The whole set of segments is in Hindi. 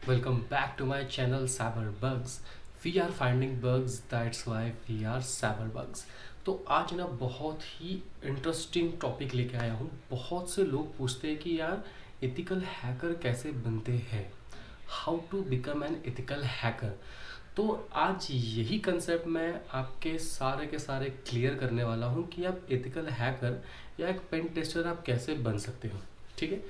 Welcome back to my channel Cyberbugs. We are finding bugs, that's why we are Cyberbugs. तो आज ना बहुत ही इंटरेस्टिंग टॉपिक लेके आया हूँ। बहुत से लोग पूछते हैं कि यार एथिकल हैकर कैसे बनते हैं, how to become an ethical hacker. तो आज यही कंसेप्ट मैं आपके सारे के सारे क्लियर करने वाला हूँ कि आप एथिकल हैकर या एक पेन टेस्टर आप कैसे बन सकते हो। ठीक है,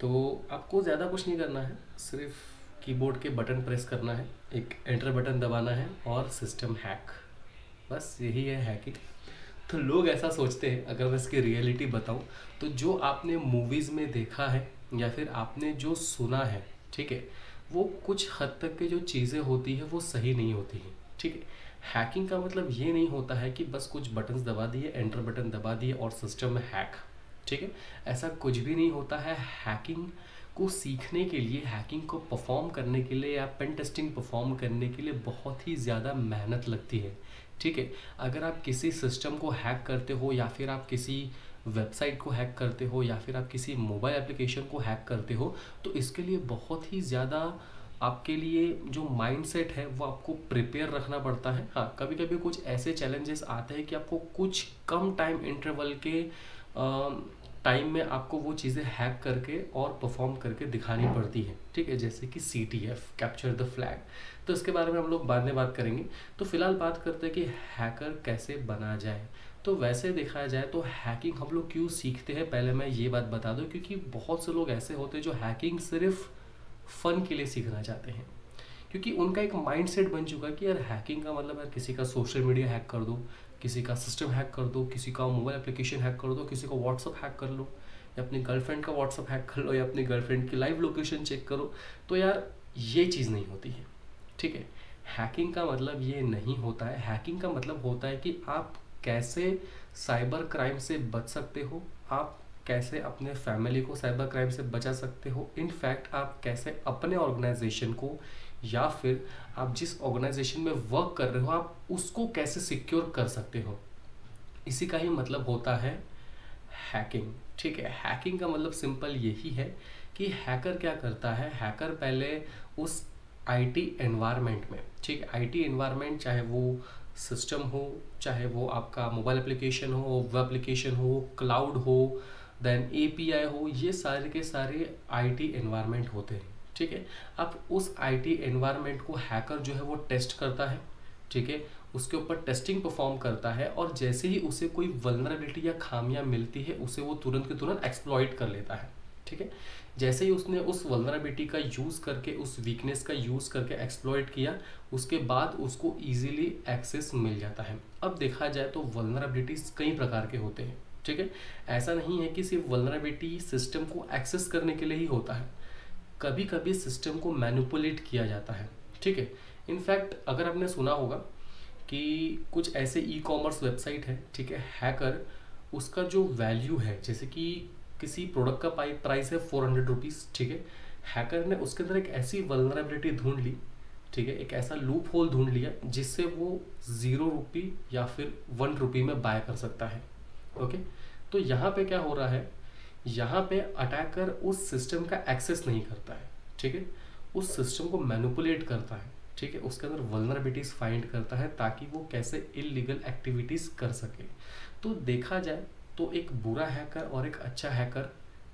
तो आपको ज़्यादा कुछ नहीं करना है, सिर्फ कीबोर्ड के बटन प्रेस करना है, एक एंटर बटन दबाना है और सिस्टम हैक, बस यही है हैकिंग। तो लोग ऐसा सोचते हैं, अगर मैं इसकी रियलिटी बताऊं तो जो आपने मूवीज़ में देखा है या फिर आपने जो सुना है, ठीक है, वो कुछ हद तक के जो चीज़ें होती है वो सही नहीं होती हैं। ठीक है, हैकिंग का मतलब ये नहीं होता है कि बस कुछ बटन्स दबा दिए, एंटर बटन दबा दिए और सिस्टम में हैक। ठीक है, ऐसा कुछ भी नहीं होता है। हैकिंग को सीखने के लिए, हैकिंग को परफॉर्म करने के लिए या पेन टेस्टिंग परफॉर्म करने के लिए बहुत ही ज़्यादा मेहनत लगती है। ठीक है, अगर आप किसी सिस्टम को हैक करते हो या फिर आप किसी वेबसाइट को हैक करते हो या फिर आप किसी मोबाइल एप्लीकेशन को हैक करते हो, तो इसके लिए बहुत ही ज़्यादा आपके लिए जो माइंडसेट है वो आपको प्रिपेयर रखना पड़ता है। हाँ, कभी कभी कुछ ऐसे चैलेंजेस आते हैं कि आपको कुछ कम टाइम इंटरवल के टाइम में आपको वो चीज़ें हैक करके और परफॉर्म करके दिखानी पड़ती है। ठीक है, जैसे कि CTF, कैप्चर द फ्लैग। तो इसके बारे में हम लोग बाद में बात करेंगे। तो फिलहाल बात करते हैं कि हैकर कैसे बना जाए। तो वैसे देखा जाए तो हैकिंग हम लोग क्यों सीखते हैं, पहले मैं ये बात बता दूं, क्योंकि बहुत से लोग ऐसे होते हैं जो हैकिंग सिर्फ फन के लिए सीखना चाहते हैं। क्योंकि उनका एक माइंडसेट बन चुका है कि यार हैकिंग का मतलब यार किसी का सोशल मीडिया हैक कर दो, किसी का सिस्टम हैक कर दो, किसी का मोबाइल एप्लीकेशन हैक कर दो, किसी का व्हाट्सअप हैक कर लो, या अपनी गर्लफ्रेंड का व्हाट्सअप हैक कर लो, या अपनी गर्लफ्रेंड की लाइव लोकेशन चेक करो। तो यार ये चीज़ नहीं होती है। ठीक है, हैकिंग का मतलब ये नहीं होता है। हैकिंग का मतलब होता है कि आप कैसे साइबर क्राइम से बच सकते हो, आप कैसे अपने फैमिली को साइबर क्राइम से बचा सकते हो, इनफैक्ट आप कैसे अपने ऑर्गेनाइजेशन को या फिर आप जिस ऑर्गेनाइजेशन में वर्क कर रहे हो आप उसको कैसे सिक्योर कर सकते हो। इसी का ही मतलब होता है हैकिंग। ठीक है, हैकिंग का मतलब सिंपल यही है कि हैकर क्या करता है, हैकर पहले उस आईटी एनवायरनमेंट में, ठीक है, आईटी एनवायरनमेंट चाहे वो सिस्टम हो, चाहे वो आपका मोबाइल एप्लीकेशन हो, वेब एप्लीकेशन हो, क्लाउड हो, देन एपीआई हो, ये सारे के सारे आईटी एनवायरनमेंट होते हैं। ठीक है, अब उस आईटी एनवायरनमेंट को हैकर जो है वो टेस्ट करता है। ठीक है, उसके ऊपर टेस्टिंग परफॉर्म करता है और जैसे ही उसे कोई वल्नरेबिलिटी या खामियां मिलती है उसे वो तुरंत के तुरंत एक्सप्लॉइट कर लेता है। ठीक है, जैसे ही उसने उस वल्नरेबिलिटी का यूज़ करके, उस वीकनेस का यूज़ करके एक्सप्लॉइट किया, उसके बाद उसको ईजिली एक्सेस मिल जाता है। अब देखा जाए तो वल्नरेबिलिटीज कई प्रकार के होते हैं। ठीक है, ऐसा नहीं है कि सिर्फ वल्नरेबिलिटी सिस्टम को एक्सेस करने के लिए ही होता है, कभी कभी सिस्टम को मैनिपुलेट किया जाता है। ठीक है, इनफैक्ट अगर आपने सुना होगा कि कुछ ऐसे ई कॉमर्स वेबसाइट है, ठीक है, हैकर उसका जो वैल्यू है, जैसे कि किसी प्रोडक्ट का प्राइस है 400 रुपीज़। ठीक है, हैकर ने उसके अंदर एक ऐसी वल्नरेबिलिटी ढूंढ ली, ठीक है, एक ऐसा लूप होल ढूंढ लिया जिससे वो 0 रुपये या फिर 1 रुपये में बाय कर सकता है। ओके, तो यहाँ पे क्या हो रहा है, यहाँ पे अटैकर उस सिस्टम का एक्सेस नहीं करता है। ठीक है, उस सिस्टम को मैनिपुलेट करता है। ठीक है, उसके अंदर वल्नरेबिलिटीज फाइंड करता है ताकि वो कैसे इलीगल एक्टिविटीज़ कर सके। तो देखा जाए तो एक बुरा हैकर और एक अच्छा हैकर,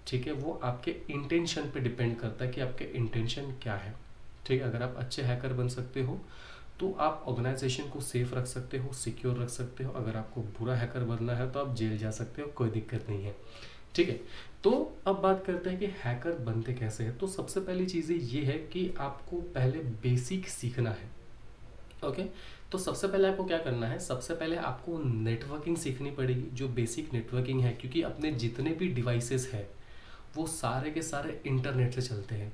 ठीक है, वो आपके इंटेंशन पे डिपेंड करता है कि आपके इंटेंशन क्या है। ठीक है, अगर आप अच्छे हैकर बन सकते हो तो आप ऑर्गेनाइजेशन को सेफ रख सकते हो, सिक्योर रख सकते हो। अगर आपको बुरा हैकर बनना है तो आप जेल जा सकते हो, कोई दिक्कत नहीं है। ठीक है, तो अब बात करते हैं कि हैकर बनते कैसे हैं। तो सबसे पहली चीज़ें ये है कि आपको पहले बेसिक सीखना है। ओके, तो सबसे पहले आपको क्या करना है, सबसे पहले आपको नेटवर्किंग सीखनी पड़ेगी, जो बेसिक नेटवर्किंग है, क्योंकि अपने जितने भी डिवाइसेस हैं वो सारे के सारे इंटरनेट से चलते हैं।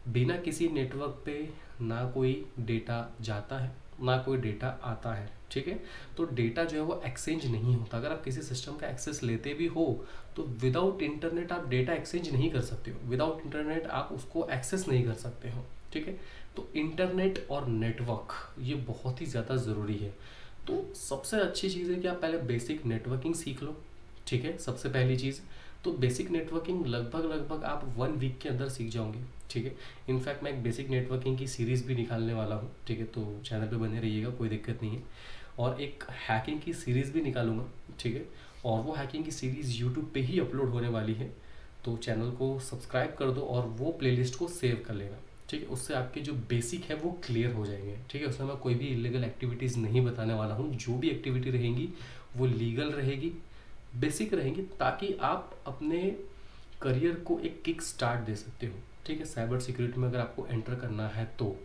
बिना किसी नेटवर्क पे ना कोई डेटा जाता है ना कोई डेटा आता है। ठीक है, तो डेटा जो है वो एक्सचेंज नहीं होता। अगर आप किसी सिस्टम का एक्सेस लेते भी हो तो विदाउट इंटरनेट आप डेटा एक्सचेंज नहीं कर सकते हो, विदाउट इंटरनेट आप उसको एक्सेस नहीं कर सकते हो। ठीक है, तो इंटरनेट और नेटवर्क ये बहुत ही ज़्यादा ज़रूरी है। तो सबसे अच्छी चीज़ है कि आप पहले बेसिक नेटवर्किंग सीख लो। ठीक है, सबसे पहली चीज़। तो बेसिक नेटवर्किंग लगभग आप 1 वीक के अंदर सीख जाओगे, ठीक है। इनफैक्ट मैं एक बेसिक नेटवर्किंग की सीरीज़ भी निकालने वाला हूँ, ठीक है, तो चैनल पे बने रहिएगा, कोई दिक्कत नहीं है। और एक हैकिंग की सीरीज़ भी निकालूंगा, ठीक है, और वो हैकिंग की सीरीज़ यूट्यूब पे ही अपलोड होने वाली है। तो चैनल को सब्सक्राइब कर दो और वो प्लेलिस्ट को सेव कर लेना, ठीक है। उससे आपके जो बेसिक है वो क्लियर हो जाएंगे, ठीक है। उसमें मैं कोई भी इलीगल एक्टिविटीज़ नहीं बताने वाला हूँ, जो भी एक्टिविटी रहेंगी वो लीगल रहेगी, बेसिक रहेंगी, ताकि आप अपने करियर को एक किक स्टार्ट दे सकते हो, ठीक है। साइबर सिक्योरिटी में अगर आपको एंटर करना है तो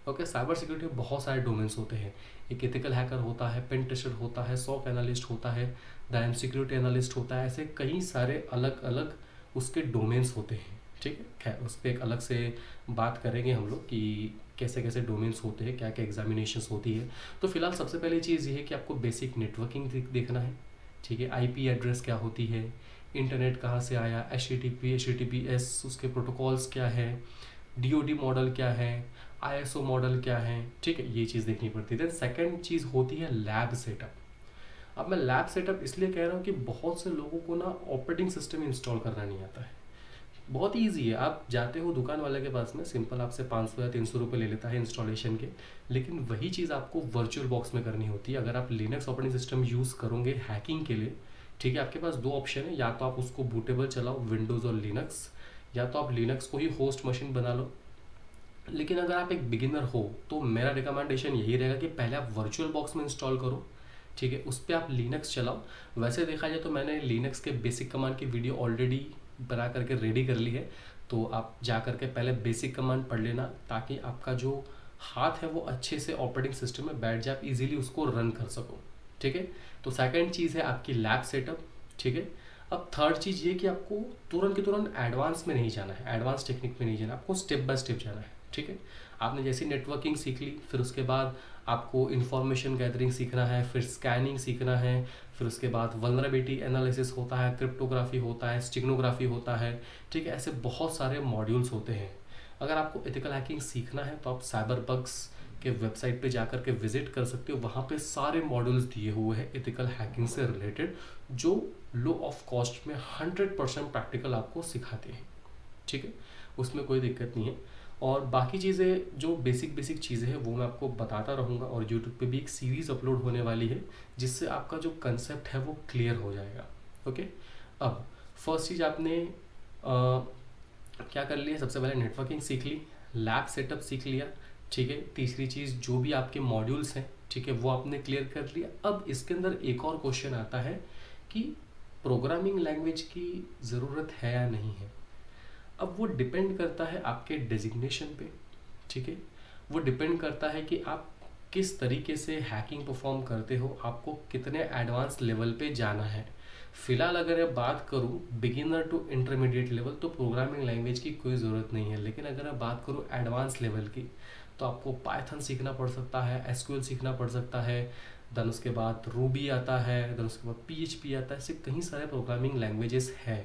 ओके, साइबर सिक्योरिटी में बहुत सारे डोमेन्स होते हैं। एक एथिकल हैकर होता है, पेन टेस्टर होता है, सॉक एनालिस्ट होता है, दैन सिक्योरिटी एनालिस्ट होता है, ऐसे कई सारे अलग अलग उसके डोमेन्स होते हैं, ठीक है। खैर उस पर एक अलग से बात करेंगे हम लोग कि कैसे कैसे डोमेन्स होते हैं, क्या क्या एग्जामिनेशंस होती है। तो फिलहाल सबसे पहले चीज़ ये है कि आपको बेसिक नेटवर्किंग देखना है, ठीक है। आईपी एड्रेस क्या होती है, इंटरनेट कहाँ से आया, HTTP उसके प्रोटोकॉल्स क्या है, DoD मॉडल क्या है, ISO मॉडल क्या है, ठीक है, ये चीज़ देखनी पड़ती है। देन सेकंड चीज़ होती है लैब सेटअप। अब मैं लैब सेटअप इसलिए कह रहा हूँ कि बहुत से लोगों को ना ऑपरेटिंग सिस्टम इंस्टॉल करना नहीं आता है। बहुत ईजी है, आप जाते हो दुकान वाले के पास में, सिंपल आपसे 500 या 300 रुपये ले लेता है इंस्टॉलेशन के, लेकिन वही चीज़ आपको वर्चुअल बॉक्स में करनी होती है। अगर आप लिनक्स ऑपरेटिंग सिस्टम यूज़ करोगे हैकिंग के लिए, ठीक है, आपके पास 2 ऑप्शन है, या तो आप उसको बूटेबल चलाओ विंडोज़ और लिनक्स, या तो आप लिनक्स को ही होस्ट मशीन बना लो। लेकिन अगर आप एक बिगिनर हो तो मेरा रिकमेंडेशन यही रहेगा कि पहले आप वर्चुअल बॉक्स में इंस्टॉल करो, ठीक है, उस पर आप लिनक्स चलाओ। वैसे देखा जाए तो मैंने लिनक्स के बेसिक कमांड की वीडियो ऑलरेडी बना करके रेडी कर ली है, तो आप जा करके पहले बेसिक कमांड पढ़ लेना, ताकि आपका जो हाथ है वो अच्छे से ऑपरेटिंग सिस्टम में बैठ जाए, आप इजीली उसको रन कर सको, ठीक है। तो सेकंड चीज़ है आपकी लैब सेटअप, ठीक है। अब थर्ड चीज़ ये कि आपको तुरंत के तुरंत एडवांस में नहीं जाना है, एडवांस टेक्निक में नहीं जाना, आपको स्टेप बाय स्टेप जाना है, ठीक है। आपने जैसी नेटवर्किंग सीख ली, फिर उसके बाद आपको इन्फॉर्मेशन गैदरिंग सीखना है, फिर स्कैनिंग सीखना है, फिर उसके बाद वल्नरेबिलिटी एनालिसिस होता है, क्रिप्टोग्राफी होता है, स्टिग्नोग्राफी होता है, ठीक है। ऐसे बहुत सारे मॉड्यूल्स होते हैं। अगर आपको एथिकल हैकिंग सीखना है तो आप साइबर बग्स के वेबसाइट पे जाकर के विजिट कर सकते हो, वहाँ पे सारे मॉड्यूल्स दिए हुए हैं एथिकल हैकिंग से रिलेटेड, जो लो ऑफ कॉस्ट में 100% प्रैक्टिकल आपको सिखाते हैं, ठीक है, उसमें कोई दिक्कत नहीं है। और बाकी चीज़ें जो बेसिक चीज़ें हैं वो मैं आपको बताता रहूँगा, और यूट्यूब पे भी एक सीरीज़ अपलोड होने वाली है, जिससे आपका जो कंसेप्ट है वो क्लियर हो जाएगा, ओके। अब फर्स्ट चीज़ आपने क्या कर लिया, सबसे पहले नेटवर्किंग सीख ली, लैब सेटअप सीख लिया, ठीक है। तीसरी चीज़ जो भी आपके मॉड्यूल्स हैं, ठीक है, वो आपने क्लियर कर लिया। अब इसके अंदर एक और क्वेश्चन आता है कि प्रोग्रामिंग लैंग्वेज की ज़रूरत है या नहीं है। अब वो डिपेंड करता है आपके डेजिग्नेशन पे, ठीक है, वो डिपेंड करता है कि आप किस तरीके से हैकिंग परफॉर्म करते हो, आपको कितने एडवांस लेवल पे जाना है। फिलहाल अगर मैं बात करूँ बिगिनर टू इंटरमीडिएट लेवल, तो प्रोग्रामिंग लैंग्वेज की कोई ज़रूरत नहीं है। लेकिन अगर मैं बात करूँ एडवांस लेवल की, तो आपको पाइथन सीखना पड़ सकता है, एसक्यूएल सीखना पड़ सकता है, देन उसके बाद रूबी आता है, देन उसके बाद PHP आता है। ऐसे कई सारे प्रोग्रामिंग लैंग्वेजेस है,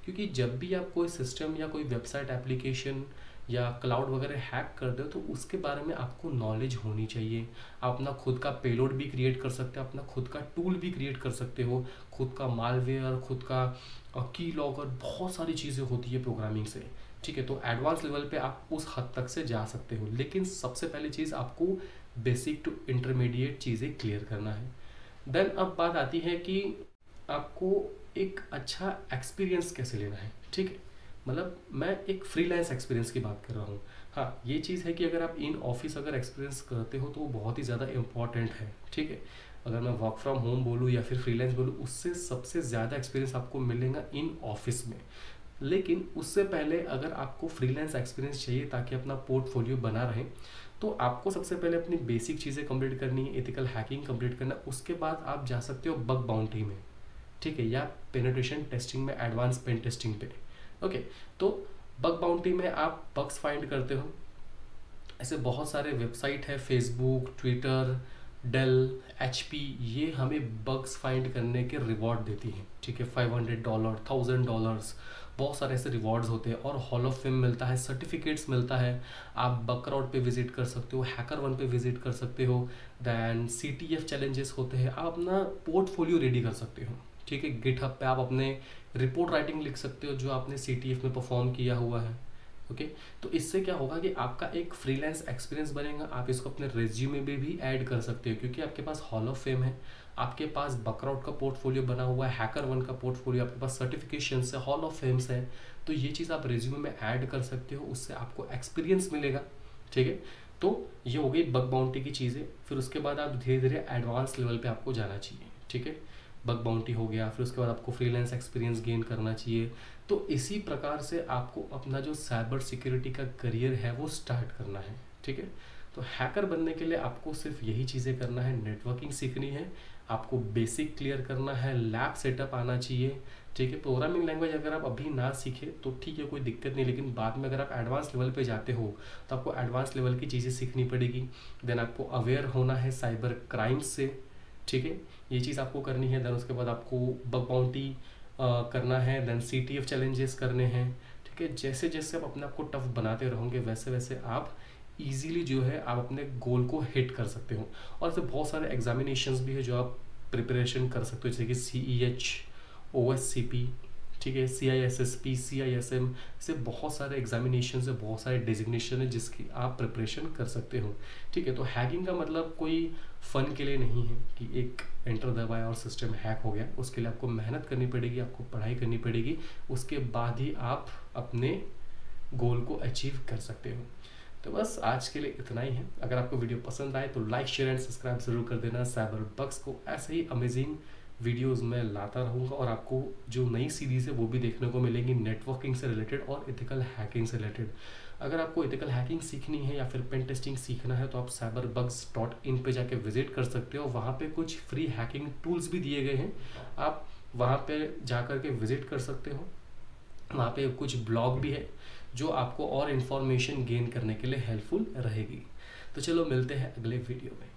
क्योंकि जब भी आप कोई सिस्टम या कोई वेबसाइट एप्लीकेशन या क्लाउड वगैरह हैक करते हो, तो उसके बारे में आपको नॉलेज होनी चाहिए। आप अपना खुद का पेलोड भी क्रिएट कर सकते हो, अपना खुद का टूल भी क्रिएट कर सकते हो, खुद का मालवेयर, खुद का की लॉगर, बहुत सारी चीज़ें होती है प्रोग्रामिंग से, ठीक है। तो एडवांस लेवल पे आप उस हद तक से जा सकते हो, लेकिन सबसे पहली चीज़ आपको बेसिक टू इंटरमीडिएट चीज़ें क्लियर करना है। देन अब बात आती है कि आपको एक अच्छा एक्सपीरियंस कैसे लेना है, ठीक है। मतलब मैं एक फ्रीलांस एक्सपीरियंस की बात कर रहा हूँ। हाँ, ये चीज़ है कि अगर आप इन ऑफिस अगर एक्सपीरियंस करते हो तो वो बहुत ही ज़्यादा इम्पॉर्टेंट है, ठीक है। अगर मैं वर्क फ्रॉम होम बोलूँ या फिर फ्रीलांस बोलूँ, उससे सबसे ज़्यादा एक्सपीरियंस आपको मिलेगा इन ऑफिस में। लेकिन उससे पहले अगर आपको फ्रीलांस एक्सपीरियंस चाहिए ताकि अपना पोर्टफोलियो बना रहे, तो आपको सबसे पहले अपनी बेसिक चीज़ें कंप्लीट करनी है, एथिकल हैकिंग कंप्लीट करना। उसके बाद आप जा सकते हो बग बाउंटी में, ठीक है, या पेनिट्रेशन टेस्टिंग में, एडवांस पेन टेस्टिंग पे, ओके। तो बग बाउंटी में आप बग्स फाइंड करते हो। ऐसे बहुत सारे वेबसाइट है, फेसबुक, ट्विटर, डेल, HP, ये हमें बग्स फाइंड करने के रिवॉर्ड देती हैं, ठीक है। $500, $1000, बहुत सारे ऐसे रिवॉर्ड्स होते हैं, और हॉल ऑफ फेम मिलता है, सर्टिफिकेट्स मिलता है। आप बकराउड पे विजिट कर सकते हो, हैकर1 पे विजिट कर सकते हो, दैन CTF चैलेंजेस होते हैं, आप अपना पोर्टफोलियो रेडी कर सकते हो, ठीक है। गिटहब पे आप अपने रिपोर्ट राइटिंग लिख सकते हो जो आपने CTF में परफॉर्म किया हुआ है। ओके, तो इससे क्या होगा कि आपका एक फ्रीलांस एक्सपीरियंस बनेगा। आप इसको अपने रेज्यूमे में भी ऐड कर सकते हो क्योंकि आपके पास हॉल ऑफ फेम है, आपके पास बकराउट का पोर्टफोलियो बना हुआ है, HackerOne का पोर्टफोलियो, आपके पास सर्टिफिकेशन है, हॉल ऑफ फेम्स है। तो ये चीज़ आप रेज्यूमे में ऐड कर सकते हो, उससे आपको एक्सपीरियंस मिलेगा। ठीक है, तो ये हो गई बग बाउंटी की चीज़ें। फिर उसके बाद आप धीरे धीरे एडवांस लेवल पे आपको जाना चाहिए। ठीक है, बग बाउंटी हो गया, फिर उसके बाद आपको फ्रीलांस एक्सपीरियंस गेन करना चाहिए। तो इसी प्रकार से आपको अपना जो साइबर सिक्योरिटी का करियर है वो स्टार्ट करना है। ठीक है, तो हैकर बनने के लिए आपको सिर्फ यही चीज़ें करना है, नेटवर्किंग सीखनी है, आपको बेसिक क्लियर करना है, लैब सेटअप आना चाहिए। ठीक है, प्रोग्रामिंग लैंग्वेज अगर आप अभी ना सीखे तो ठीक है, कोई दिक्कत नहीं, लेकिन बाद में अगर आप एडवांस लेवल पे जाते हो तो आपको एडवांस लेवल की चीज़ें सीखनी पड़ेगी। देन आपको अवेयर होना है साइबर क्राइम्स से। ठीक है, ये चीज़ आपको करनी है। देन उसके बाद आपको बग बाउंटी करना है, देन CTF चैलेंजेस करने हैं। ठीक है, जैसे जैसे आप अपने आप को टफ बनाते रहोगे वैसे वैसे आप इजीली जो है आप अपने गोल को हिट कर सकते हो। और ऐसे बहुत सारे एग्जामिनेशंस भी है जो आप प्रिपरेशन कर सकते हो, जैसे कि CEH, OSCP, ठीक है, CISSP, CISM, ऐसे बहुत सारे एग्जामिनेशन है, बहुत सारे डेजिग्नेशन है जिसकी आप प्रिपरेशन कर सकते हो। ठीक है, तो हैकिंग का मतलब कोई फन के लिए नहीं है कि एक एंटर दबाया और सिस्टम हैक हो गया। उसके लिए आपको मेहनत करनी पड़ेगी, आपको पढ़ाई करनी पड़ेगी, उसके बाद ही आप अपने गोल को अचीव कर सकते हो। तो बस आज के लिए इतना ही है। अगर आपको वीडियो पसंद आए तो लाइक, शेयर एंड सब्सक्राइब जरूर कर देना। साइबर बग्स को ऐसे ही अमेजिंग वीडियोस में लाता रहूँगा और आपको जो नई सीरीज़ है वो भी देखने को मिलेंगी नेटवर्किंग से रिलेटेड और इथिकल हैकिंग से रिलेटेड। अगर आपको इथिकल हैकिंग सीखनी है या फिर पेन टेस्टिंग सीखना है तो आप cyberbugs.in पे जाके विजिट कर सकते हो। वहाँ पे कुछ फ्री हैकिंग टूल्स भी दिए गए हैं, आप वहाँ पे जा कर के विजिट कर सकते हो। वहाँ पे कुछ ब्लॉग भी है जो आपको और इन्फॉर्मेशन गेन करने के लिए हेल्पफुल रहेगी। तो चलो मिलते हैं अगले वीडियो में।